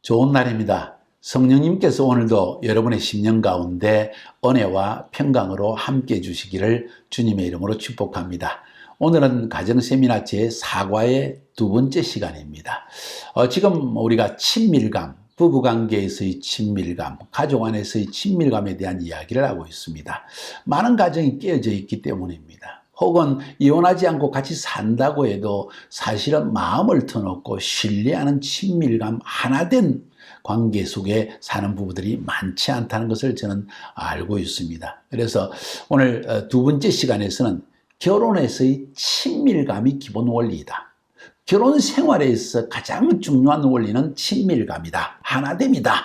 좋은 날입니다. 성령님께서 오늘도 여러분의 심령 가운데 은혜와 평강으로 함께 해주시기를 주님의 이름으로 축복합니다. 오늘은 가정세미나 제4과의 두 번째 시간입니다. 지금 우리가 친밀감, 부부관계에서의 친밀감, 가족 안에서의 친밀감에 대한 이야기를 하고 있습니다. 많은 가정이 깨어져 있기 때문입니다. 혹은 이혼하지 않고 같이 산다고 해도 사실은 마음을 터놓고 신뢰하는 친밀감, 하나된 관계 속에 사는 부부들이 많지 않다는 것을 저는 알고 있습니다. 그래서 오늘 두 번째 시간에서는 결혼에서의 친밀감이 기본 원리이다. 결혼 생활에서 가장 중요한 원리는 친밀감이다. 하나됨이다.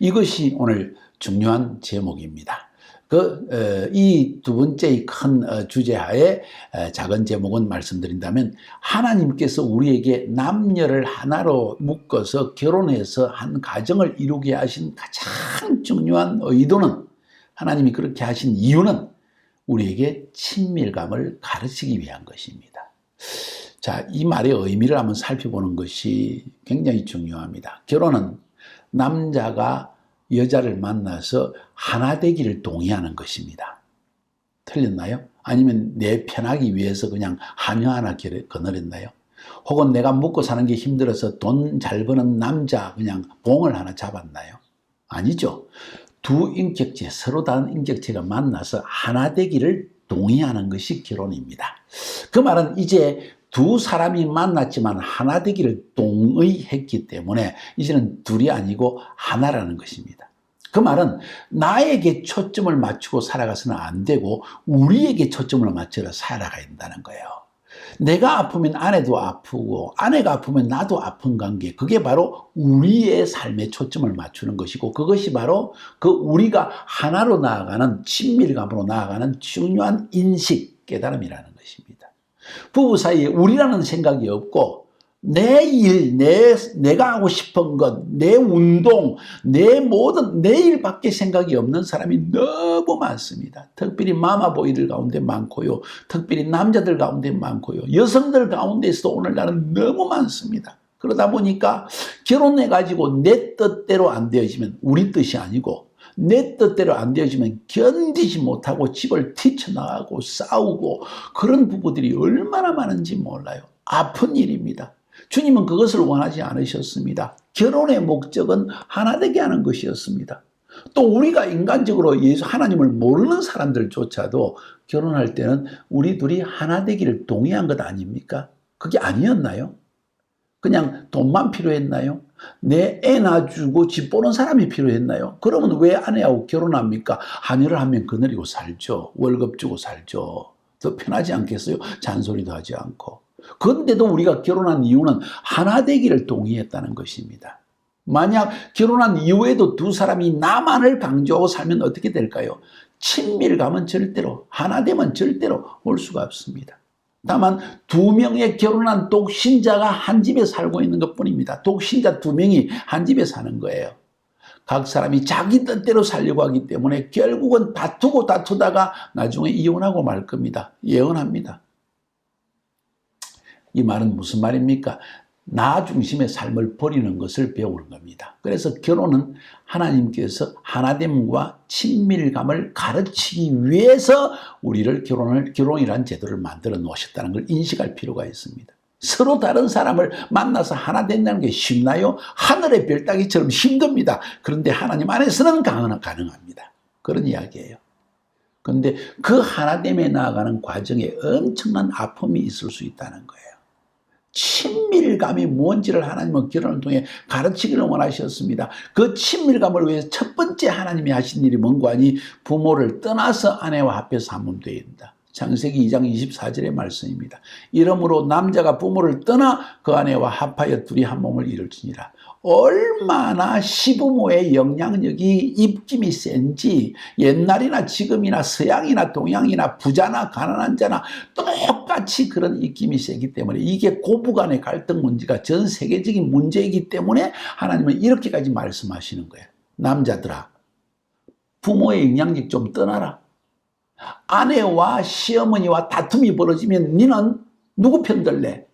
이것이 오늘 중요한 제목입니다. 이 두 번째 큰 주제하에 작은 제목은 말씀드린다면, 하나님께서 우리에게 남녀를 하나로 묶어서 결혼해서 한 가정을 이루게 하신 가장 중요한 의도는, 하나님이 그렇게 하신 이유는 우리에게 친밀감을 가르치기 위한 것입니다. 자, 이 말의 의미를 한번 살펴보는 것이 굉장히 중요합니다. 결혼은 남자가 여자를 만나서 하나 되기를 동의하는 것입니다. 틀렸나요? 아니면 내 편하기 위해서 그냥 하녀 하나 거느렸나요? 혹은 내가 먹고 사는 게 힘들어서 돈 잘 버는 남자 그냥 봉을 하나 잡았나요? 아니죠. 두 인격체, 서로 다른 인격체가 만나서 하나 되기를 동의하는 것이 결혼입니다. 그 말은 이제 두 사람이 만났지만 하나 되기를 동의했기 때문에 이제는 둘이 아니고 하나라는 것입니다. 그 말은 나에게 초점을 맞추고 살아가서는 안 되고 우리에게 초점을 맞춰서 살아가야 된다는 거예요. 내가 아프면 아내도 아프고 아내가 아프면 나도 아픈 관계, 그게 바로 우리의 삶에 초점을 맞추는 것이고, 그것이 바로 그 우리가 하나로 나아가는, 친밀감으로 나아가는 중요한 인식, 깨달음이라는 것입니다. 부부 사이에 우리라는 생각이 없고 내 일, 내가 하고 싶은 것, 내 운동, 내 모든 내 일밖에 생각이 없는 사람이 너무 많습니다. 특별히 마마보이들 가운데 많고요. 특별히 남자들 가운데 많고요. 여성들 가운데서도 오늘날은 너무 많습니다. 그러다 보니까 결혼해가지고 내 뜻대로 안 되어지면, 우리 뜻이 아니고 내 뜻대로 안 되어지면 견디지 못하고 집을 뛰쳐나가고 싸우고, 그런 부부들이 얼마나 많은지 몰라요. 아픈 일입니다. 주님은 그것을 원하지 않으셨습니다. 결혼의 목적은 하나 되게 하는 것이었습니다. 또 우리가 인간적으로 예수 하나님을 모르는 사람들조차도 결혼할 때는 우리 둘이 하나 되기를 동의한 것 아닙니까? 그게 아니었나요? 그냥 돈만 필요했나요? 내 애 낳아주고 집 보는 사람이 필요했나요? 그러면 왜 아내하고 결혼합니까? 하녀를 하면 거느리고 살죠. 월급 주고 살죠. 더 편하지 않겠어요? 잔소리도 하지 않고. 그런데도 우리가 결혼한 이유는 하나 되기를 동의했다는 것입니다. 만약 결혼한 이후에도 두 사람이 나만을 강조하고 살면 어떻게 될까요? 친밀감은 절대로, 하나됨은 절대로 올 수가 없습니다. 다만 두 명의 결혼한 독신자가 한 집에 살고 있는 것뿐입니다. 독신자 두 명이 한 집에 사는 거예요. 각 사람이 자기 뜻대로 살려고 하기 때문에 결국은 다투다가 나중에 이혼하고 말 겁니다. 예언합니다. 이 말은 무슨 말입니까? 나 중심의 삶을 버리는 것을 배우는 겁니다. 그래서 결혼은 하나님께서 하나됨과 친밀감을 가르치기 위해서 우리를 결혼이라는 제도를 만들어 놓으셨다는 걸 인식할 필요가 있습니다. 서로 다른 사람을 만나서 하나 된다는 게 쉽나요? 하늘의 별 따기처럼 힘듭니다. 그런데 하나님 안에서는 가능합니다. 그런 이야기예요. 그런데 그 하나됨에 나아가는 과정에 엄청난 아픔이 있을 수 있다는 거예요. 친밀감이 뭔지를 하나님은 결혼을 통해 가르치기를 원하셨습니다. 그 친밀감을 위해서 첫 번째 하나님이 하신 일이 뭔가 하니, 부모를 떠나서 아내와 합해서 한 몸 되어야 된다. 창세기 2장 24절의 말씀입니다. 이러므로 남자가 부모를 떠나 그 아내와 합하여 둘이 한 몸을 이룰지니라. 얼마나 시부모의 영향력이, 입김이 센지, 옛날이나 지금이나 서양이나 동양이나 부자나 가난한 자나 똑같이 그런 입김이 세기 때문에, 이게 고부간의 갈등 문제가 전 세계적인 문제이기 때문에 하나님은 이렇게까지 말씀하시는 거예요. 남자들아, 부모의 영향력 좀 떠나라. 아내와 시어머니와 다툼이 벌어지면 너는 누구 편 들래?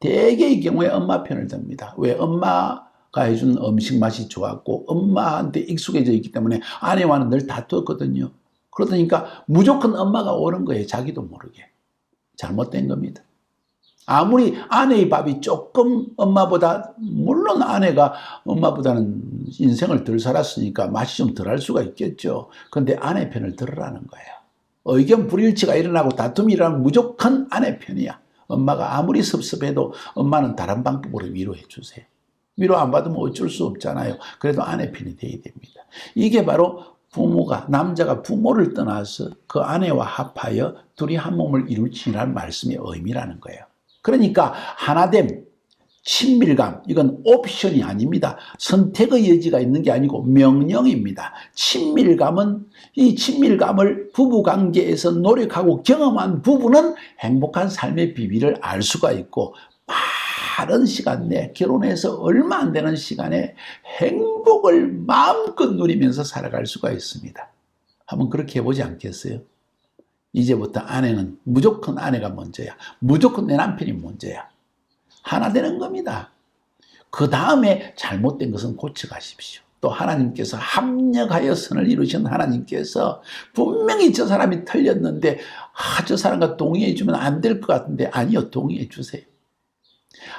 대개의 경우에 엄마 편을 듭니다. 왜? 엄마 해준 음식 맛이 좋았고 엄마한테 익숙해져 있기 때문에 아내와는 늘 다투었거든요. 그러니까 무조건 엄마가 옳은 거예요. 자기도 모르게. 잘못된 겁니다. 아무리 아내의 밥이 조금 엄마보다, 물론 아내가 엄마보다는 인생을 덜 살았으니까 맛이 좀 덜할 수가 있겠죠. 그런데 아내 편을 들으라는 거예요. 의견 불일치가 일어나고 다툼이 일어나면 무조건 아내 편이야. 엄마가 아무리 섭섭해도 엄마는 다른 방법으로 위로해 주세요. 위로 안 받으면 어쩔 수 없잖아요. 그래도 아내 편이 돼야 됩니다. 이게 바로 남자가 부모를 떠나서 그 아내와 합하여 둘이 한 몸을 이룰지라는 말씀의 의미라는 거예요. 그러니까 하나됨, 친밀감, 이건 옵션이 아닙니다. 선택의 여지가 있는 게 아니고 명령입니다. 이 친밀감을 부부관계에서 노력하고 경험한 부부는 행복한 삶의 비밀을 알 수가 있고, 빠른 시간 내에, 결혼해서 얼마 안 되는 시간에 행복을 마음껏 누리면서 살아갈 수가 있습니다. 한번 그렇게 해보지 않겠어요? 이제부터 아내는 무조건 아내가 먼저야. 무조건 내 남편이 먼저야. 하나 되는 겁니다. 그 다음에 잘못된 것은 고쳐가십시오. 또 하나님께서 합력하여 선을 이루신 하나님께서 분명히 저 사람이 틀렸는데 저 사람과 동의해 주면 안 될 것 같은데, 아니요, 동의해 주세요.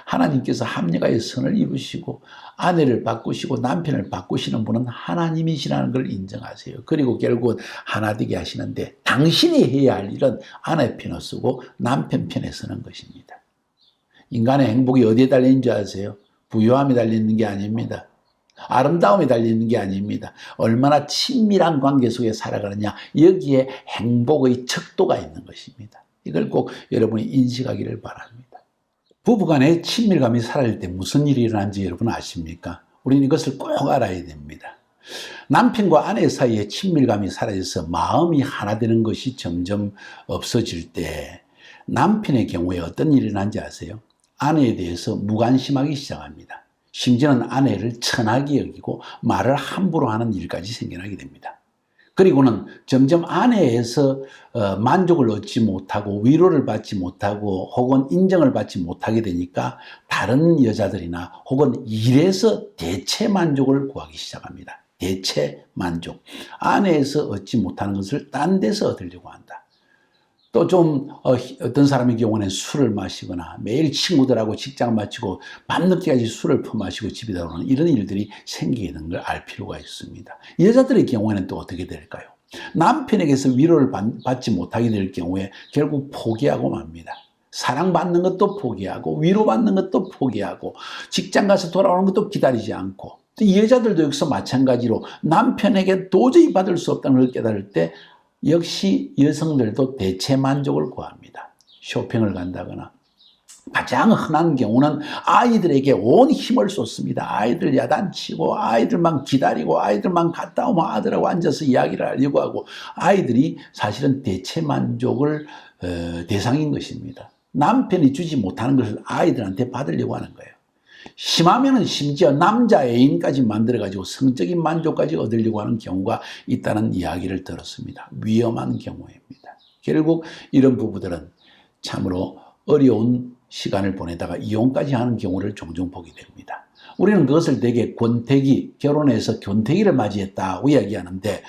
하나님께서 합력하여 선을 이루시고 아내를 바꾸시고 남편을 바꾸시는 분은 하나님이시라는 걸 인정하세요. 그리고 결국은 하나 되게 하시는데, 당신이 해야 할 일은 아내 편을 쓰고 남편 편에 서는 것입니다. 인간의 행복이 어디에 달려있는 줄 아세요? 부유함에 달려있는 게 아닙니다. 아름다움에 달려있는 게 아닙니다. 얼마나 친밀한 관계 속에 살아가느냐, 여기에 행복의 척도가 있는 것입니다. 이걸 꼭 여러분이 인식하기를 바랍니다. 부부간의 친밀감이 사라질 때 무슨 일이 일어나는지 여러분 아십니까? 우리는 이것을 꼭 알아야 됩니다. 남편과 아내 사이에 친밀감이 사라져서 마음이 하나 되는 것이 점점 없어질 때 남편의 경우에 어떤 일이 일어나는지 아세요? 아내에 대해서 무관심하기 시작합니다. 심지어는 아내를 천하게 여기고 말을 함부로 하는 일까지 생겨나게 됩니다. 그리고는 점점 아내에서 만족을 얻지 못하고 위로를 받지 못하고 혹은 인정을 받지 못하게 되니까 다른 여자들이나 혹은 일에서 대체 만족을 구하기 시작합니다. 대체 만족. 아내에서 얻지 못하는 것을 딴 데서 얻으려고 한다. 또 좀 어떤 사람의 경우는 술을 마시거나 매일 친구들하고 직장 마치고 밤늦게까지 술을 퍼마시고 집에 들어오는 이런 일들이 생기게 되는 걸 알 필요가 있습니다. 여자들의 경우에는 또 어떻게 될까요? 남편에게서 위로를 받지 못하게 될 경우에 결국 포기하고 맙니다. 사랑받는 것도 포기하고 위로받는 것도 포기하고 직장 가서 돌아오는 것도 기다리지 않고, 또 이 여자들도 여기서 마찬가지로 남편에게 도저히 받을 수 없다는 걸 깨달을 때 역시 여성들도 대체 만족을 구합니다. 쇼핑을 간다거나, 가장 흔한 경우는 아이들에게 온 힘을 쏟습니다. 아이들 야단치고 아이들만 기다리고 아이들만 갔다 오면 아들하고 앉아서 이야기를 하려고 하고, 아이들이 사실은 대체 만족을 대상인 것입니다. 남편이 주지 못하는 것을 아이들한테 받으려고 하는 거예요. 심하면은 심지어 남자 애인까지 만들어가지고 성적인 만족까지 얻으려고 하는 경우가 있다는 이야기를 들었습니다. 위험한 경우입니다. 결국 이런 부부들은 참으로 어려운 시간을 보내다가 이혼까지 하는 경우를 종종 보게 됩니다. 우리는 그것을 되게 결혼해서 권태기를 맞이했다고 이야기하는데,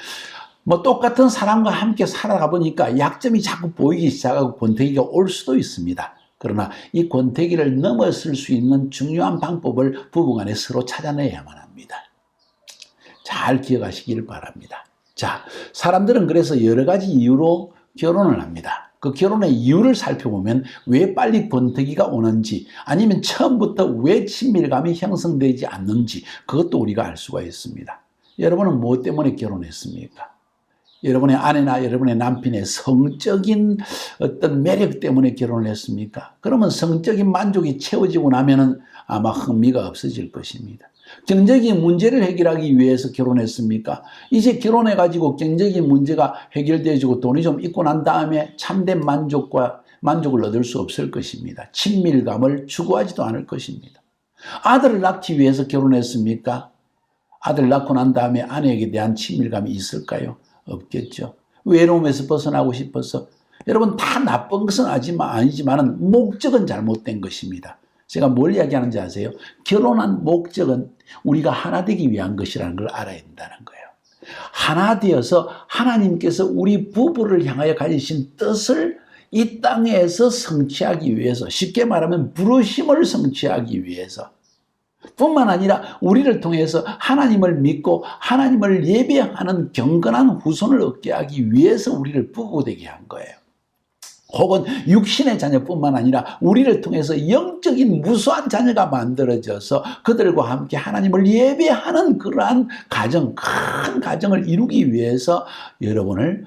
똑같은 사람과 함께 살아가 보니까 약점이 자꾸 보이기 시작하고 권태기가 올 수도 있습니다. 그러나 이 권태기를 넘어설 수 있는 중요한 방법을 부부간에 서로 찾아내야만 합니다. 잘 기억하시길 바랍니다. 자, 사람들은 그래서 여러 가지 이유로 결혼을 합니다. 그 결혼의 이유를 살펴보면 왜 빨리 권태기가 오는지, 아니면 처음부터 왜 친밀감이 형성되지 않는지, 그것도 우리가 알 수가 있습니다. 여러분은 무엇 때문에 결혼했습니까? 여러분의 아내나 여러분의 남편의 성적인 어떤 매력 때문에 결혼을 했습니까? 그러면 성적인 만족이 채워지고 나면은 아마 흥미가 없어질 것입니다. 경제적인 문제를 해결하기 위해서 결혼했습니까? 이제 결혼해가지고 경제적인 문제가 해결되어지고 돈이 좀 있고 난 다음에 참된 만족을 얻을 수 없을 것입니다. 친밀감을 추구하지도 않을 것입니다. 아들을 낳기 위해서 결혼했습니까? 아들 낳고 난 다음에 아내에게 대한 친밀감이 있을까요? 없겠죠. 외로움에서 벗어나고 싶어서. 여러분, 다 나쁜 것은 아니지만 목적은 잘못된 것입니다. 제가 뭘 이야기하는지 아세요? 결혼한 목적은 우리가 하나 되기 위한 것이라는 걸 알아야 된다는 거예요. 하나 되어서 하나님께서 우리 부부를 향하여 가지신 뜻을 이 땅에서 성취하기 위해서, 쉽게 말하면 부르심을 성취하기 위해서 뿐만 아니라 우리를 통해서 하나님을 믿고 하나님을 예배하는 경건한 후손을 얻게 하기 위해서 우리를 부부되게 한 거예요. 혹은 육신의 자녀뿐만 아니라 우리를 통해서 영적인 무수한 자녀가 만들어져서 그들과 함께 하나님을 예배하는 그러한 가정, 큰 가정을 이루기 위해서 여러분을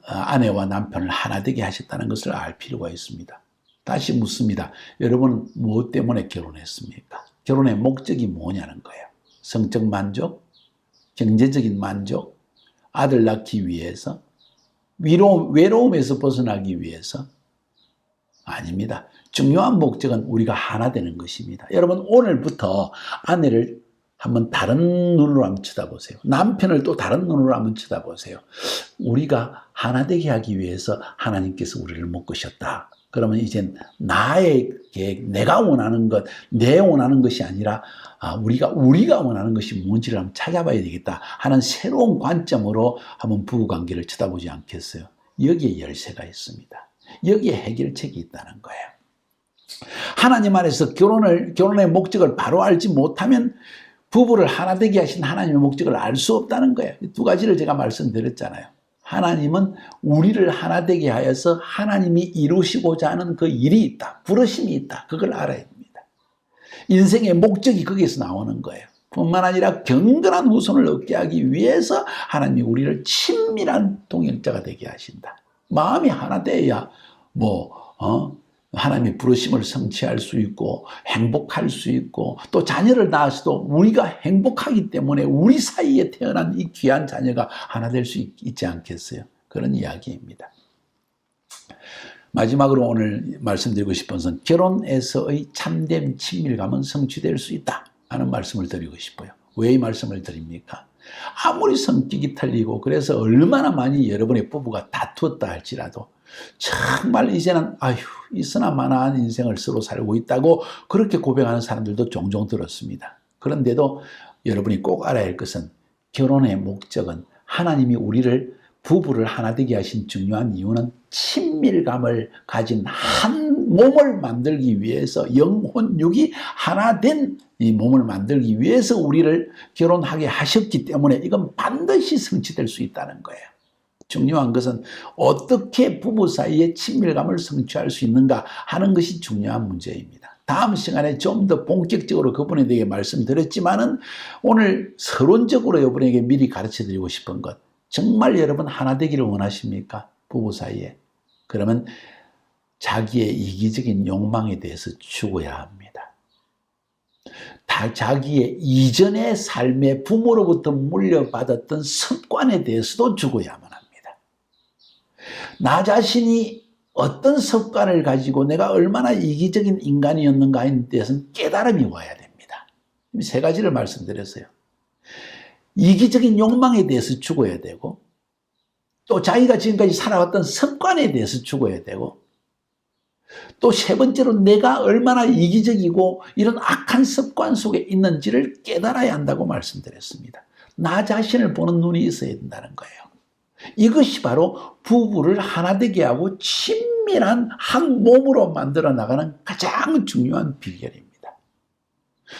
아내와 남편을 하나 되게 하셨다는 것을 알 필요가 있습니다. 다시 묻습니다. 여러분은 무엇 때문에 결혼했습니까? 결혼의 목적이 뭐냐는 거예요. 성적 만족? 경제적인 만족? 아들 낳기 위해서? 외로움에서 벗어나기 위해서? 아닙니다. 중요한 목적은 우리가 하나 되는 것입니다. 여러분, 오늘부터 아내를 한번 다른 눈으로 한번 쳐다보세요. 남편을 또 다른 눈으로 한번 쳐다보세요. 우리가 하나 되게 하기 위해서 하나님께서 우리를 묶으셨다. 그러면 이젠 나의 계획, 내가 원하는 것, 내 원하는 것이 아니라 우리가 원하는 것이 뭔지를 한번 찾아봐야 되겠다 하는 새로운 관점으로 한번 부부관계를 쳐다보지 않겠어요? 여기에 열쇠가 있습니다. 여기에 해결책이 있다는 거예요. 하나님 안에서 결혼의 목적을 바로 알지 못하면 부부를 하나 되게 하신 하나님의 목적을 알 수 없다는 거예요. 두 가지를 제가 말씀드렸잖아요. 하나님은 우리를 하나 되게 하여서 하나님이 이루시고자 하는 그 일이 있다. 부르심이 있다. 그걸 알아야 됩니다. 인생의 목적이 거기에서 나오는 거예요. 뿐만 아니라 경건한 후손을 얻게 하기 위해서 하나님이 우리를 친밀한 동역자가 되게 하신다. 마음이 하나 돼야 하나님의 부르심을 성취할 수 있고 행복할 수 있고 또 자녀를 낳아서도 우리가 행복하기 때문에 우리 사이에 태어난 이 귀한 자녀가 하나 될 수 있지 않겠어요? 그런 이야기입니다. 마지막으로 오늘 말씀드리고 싶은 것은 결혼에서의 참된 친밀감은 성취될 수 있다 하는 말씀을 드리고 싶어요. 왜 이 말씀을 드립니까? 아무리 성격이 틀리고 그래서 얼마나 많이 여러분의 부부가 다투었다 할지라도 정말 이제는 있으나 마나한 인생을 서로 살고 있다고 그렇게 고백하는 사람들도 종종 들었습니다. 그런데도 여러분이 꼭 알아야 할 것은 결혼의 목적은 하나님이 부부를 하나 되게 하신 중요한 이유는 친밀감을 가진 한 몸을 만들기 위해서 영혼 육이 하나 된 이 몸을 만들기 위해서 우리를 결혼하게 하셨기 때문에 이건 반드시 성취될 수 있다는 거예요. 중요한 것은 어떻게 부부 사이에 친밀감을 성취할 수 있는가 하는 것이 중요한 문제입니다. 다음 시간에 좀 더 본격적으로 그분에 대해 말씀드렸지만은 오늘 서론적으로 여러분에게 미리 가르쳐 드리고 싶은 것, 정말 여러분 하나 되기를 원하십니까? 부부 사이에. 그러면 자기의 이기적인 욕망에 대해서 죽어야 합니다. 자기의 이전의 삶의 부모로부터 물려받았던 습관에 대해서도 죽어야만 합니다. 나 자신이 어떤 습관을 가지고 내가 얼마나 이기적인 인간이었는가에 대해서는 깨달음이 와야 됩니다. 세 가지를 말씀드렸어요. 이기적인 욕망에 대해서 죽어야 되고 또 자기가 지금까지 살아왔던 습관에 대해서 죽어야 되고 또 세 번째로 내가 얼마나 이기적이고 이런 악한 습관 속에 있는지를 깨달아야 한다고 말씀드렸습니다. 나 자신을 보는 눈이 있어야 된다는 거예요. 이것이 바로 부부를 하나 되게 하고 친밀한 한 몸으로 만들어 나가는 가장 중요한 비결입니다.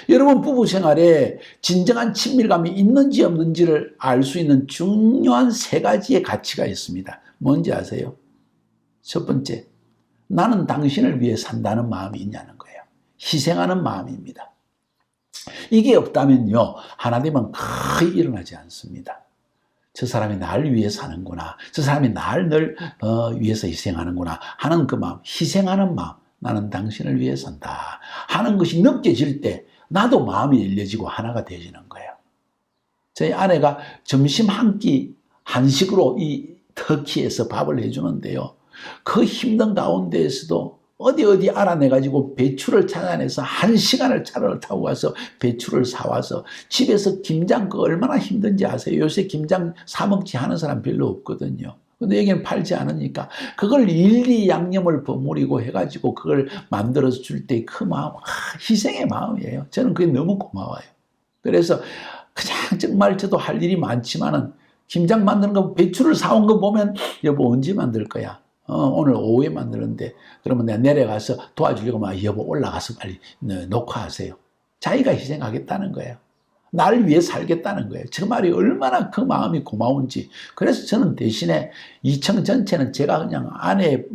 여러분 부부 생활에 진정한 친밀감이 있는지 없는지를 알 수 있는 중요한 세 가지의 가치가 있습니다. 뭔지 아세요? 첫 번째, 나는 당신을 위해 산다는 마음이 있냐는 거예요. 희생하는 마음입니다. 이게 없다면요, 하나 되면 거의 일어나지 않습니다. 저 사람이 나를 위해 사는구나, 저 사람이 나를 위해서 희생하는구나 하는 그 마음, 희생하는 마음, 나는 당신을 위해 산다 하는 것이 느껴질 때 나도 마음이 열려지고 하나가 되어지는 거예요. 저희 아내가 점심 한 끼 한식으로 이 터키에서 밥을 해주는데요, 그 힘든 가운데에서도 어디 알아내가지고 배추를 찾아내서 1시간을 차를 타고 가서 배추를 사와서 집에서 김장 얼마나 힘든지 아세요? 요새 김장 사먹지 하는 사람 별로 없거든요. 근데 여기는 팔지 않으니까 그걸 일일이 양념을 버무리고 해가지고 그걸 만들어서 줄 때 그 마음, 희생의 마음이에요. 저는 그게 너무 고마워요. 그래서 그냥 정말 저도 할 일이 많지만은 김장 만드는 거, 배추를 사온 거 보면 여보 언제 만들 거야? 오늘 오후에 만드는데 그러면 내가 내려가서 도와주려고 하면 여보 올라가서 빨리 녹화하세요. 자기가 희생하겠다는 거예요. 나를 위해 살겠다는 거예요. 저 말이 얼마나 그 마음이 고마운지. 그래서 저는 대신에 2층 전체는 제가 그냥 아내와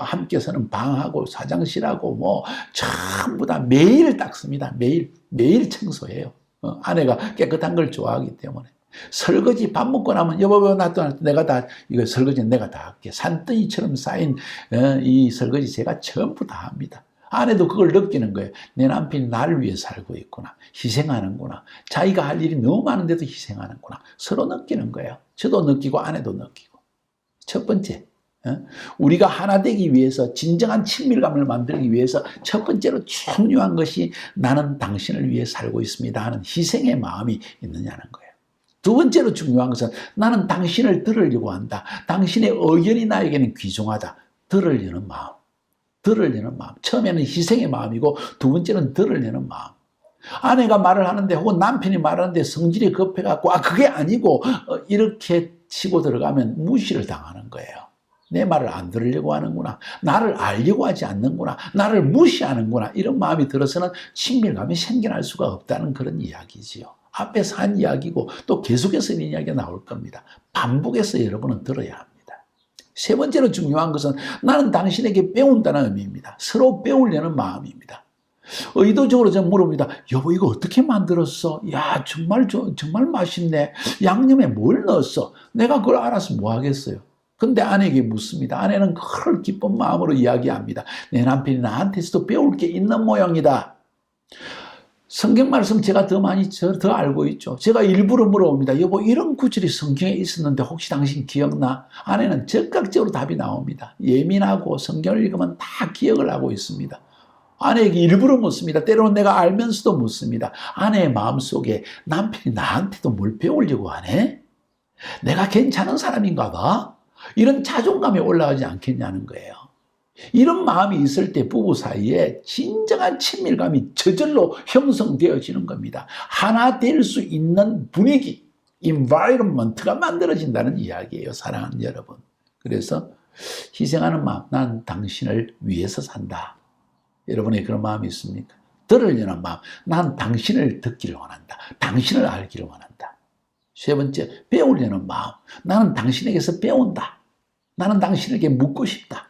함께 서는 방하고 화장실하고 뭐 전부 다 매일 닦습니다. 매일 청소해요. 아내가 깨끗한 걸 좋아하기 때문에. 설거지 밥 먹고 나면 여보 놔둬 내가 다 이거 설거지는 내가 다 할게. 산더미처럼 쌓인 이 설거지 제가 전부 다 합니다. 아내도 그걸 느끼는 거예요. 내 남편이 나를 위해 살고 있구나. 희생하는구나. 자기가 할 일이 너무 많은데도 희생하는구나. 서로 느끼는 거예요. 저도 느끼고 아내도 느끼고. 첫 번째, 우리가 하나 되기 위해서 진정한 친밀감을 만들기 위해서 첫 번째로 중요한 것이 나는 당신을 위해 살고 있습니다 하는 희생의 마음이 있느냐는 거예요. 두 번째로 중요한 것은 나는 당신을 들으려고 한다. 당신의 의견이 나에게는 귀중하다. 들으려는 마음. 들으려는 마음. 처음에는 희생의 마음이고 두 번째는 들으려는 마음. 아내가 말을 하는데 혹은 남편이 말하는데 성질이 급해갖고 그게 아니고 이렇게 치고 들어가면 무시를 당하는 거예요. 내 말을 안 들으려고 하는구나. 나를 알려고 하지 않는구나. 나를 무시하는구나. 이런 마음이 들어서는 친밀감이 생겨날 수가 없다는 그런 이야기지요. 앞에서 한 이야기고 또 계속해서 이 이야기가 나올 겁니다. 반복해서 여러분은 들어야 합니다. 세 번째로 중요한 것은 나는 당신에게 배운다는 의미입니다. 서로 배우려는 마음입니다. 의도적으로 좀 물어봅니다. 여보 이거 어떻게 만들었어? 야 정말 맛있네. 양념에 뭘 넣었어? 내가 그걸 알아서 뭐 하겠어요? 근데 아내에게 묻습니다. 아내는 그걸 기쁜 마음으로 이야기합니다. 내 남편이 나한테서도 배울 게 있는 모양이다. 성경 말씀 제가 더 많이 더 알고 있죠. 제가 일부러 물어봅니다. 여보 이런 구절이 성경에 있었는데 혹시 당신 기억나? 아내는 즉각적으로 답이 나옵니다. 예민하고 성경을 읽으면 다 기억을 하고 있습니다. 아내에게 일부러 묻습니다. 때로는 내가 알면서도 묻습니다. 아내의 마음속에 남편이 나한테도 뭘 배우려고 하네? 내가 괜찮은 사람인가 봐? 이런 자존감이 올라가지 않겠냐는 거예요. 이런 마음이 있을 때 부부 사이에 진정한 친밀감이 저절로 형성되어지는 겁니다. 하나 될 수 있는 분위기, environment가 만들어진다는 이야기예요. 사랑하는 여러분. 그래서 희생하는 마음, 난 당신을 위해서 산다. 여러분의 그런 마음이 있습니까? 들으려는 마음, 난 당신을 듣기를 원한다. 당신을 알기를 원한다. 세 번째, 배우려는 마음, 나는 당신에게서 배운다. 나는 당신에게 묻고 싶다.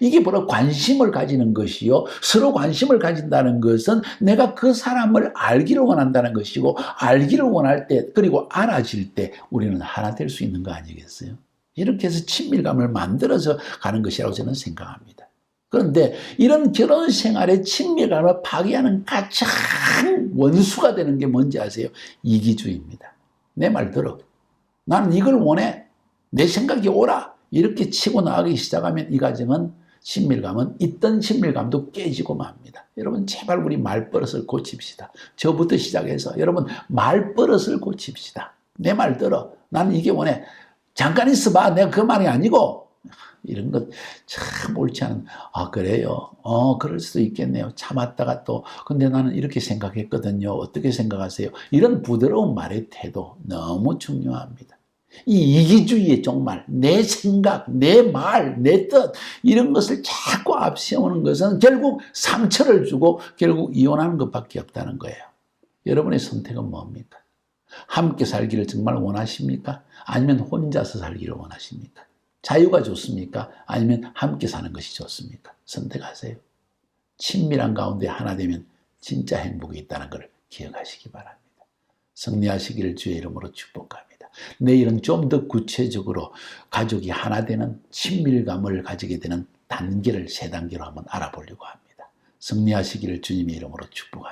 이게 바로 관심을 가지는 것이요. 서로 관심을 가진다는 것은 내가 그 사람을 알기를 원한다는 것이고 알기를 원할 때 그리고 알아질 때 우리는 하나 될 수 있는 거 아니겠어요? 이렇게 해서 친밀감을 만들어서 가는 것이라고 저는 생각합니다. 그런데 이런 결혼 생활의 친밀감을 파괴하는 가장 원수가 되는 게 뭔지 아세요? 이기주의입니다. 내 말 들어. 나는 이걸 원해. 내 생각이 옳아. 이렇게 치고 나가기 시작하면 이 가정은 친밀감은 있던 친밀감도 깨지고 맙니다. 여러분 제발 우리 말버릇을 고칩시다. 저부터 시작해서 여러분 말버릇을 고칩시다. 내 말 들어. 나는 이게 원해. 잠깐 있어봐. 내가 그 말이 아니고. 이런 것 참 옳지 않은. 그래요. 그럴 수도 있겠네요. 참았다가 또 근데 나는 이렇게 생각했거든요. 어떻게 생각하세요? 이런 부드러운 말의 태도 너무 중요합니다. 이 이기주의의 정말 내 생각, 내 말, 내 뜻 이런 것을 자꾸 앞세우는 것은 결국 상처를 주고 결국 이혼하는 것밖에 없다는 거예요. 여러분의 선택은 뭡니까? 함께 살기를 정말 원하십니까? 아니면 혼자서 살기를 원하십니까? 자유가 좋습니까? 아니면 함께 사는 것이 좋습니까? 선택하세요. 친밀한 가운데 하나 되면 진짜 행복이 있다는 것을 기억하시기 바랍니다. 승리하시기를 주의 이름으로 축복합니다. 내일은 좀 더 구체적으로 가족이 하나 되는 친밀감을 가지게 되는 단계를 세 단계로 한번 알아보려고 합니다. 승리하시기를 주님의 이름으로 축복합니다.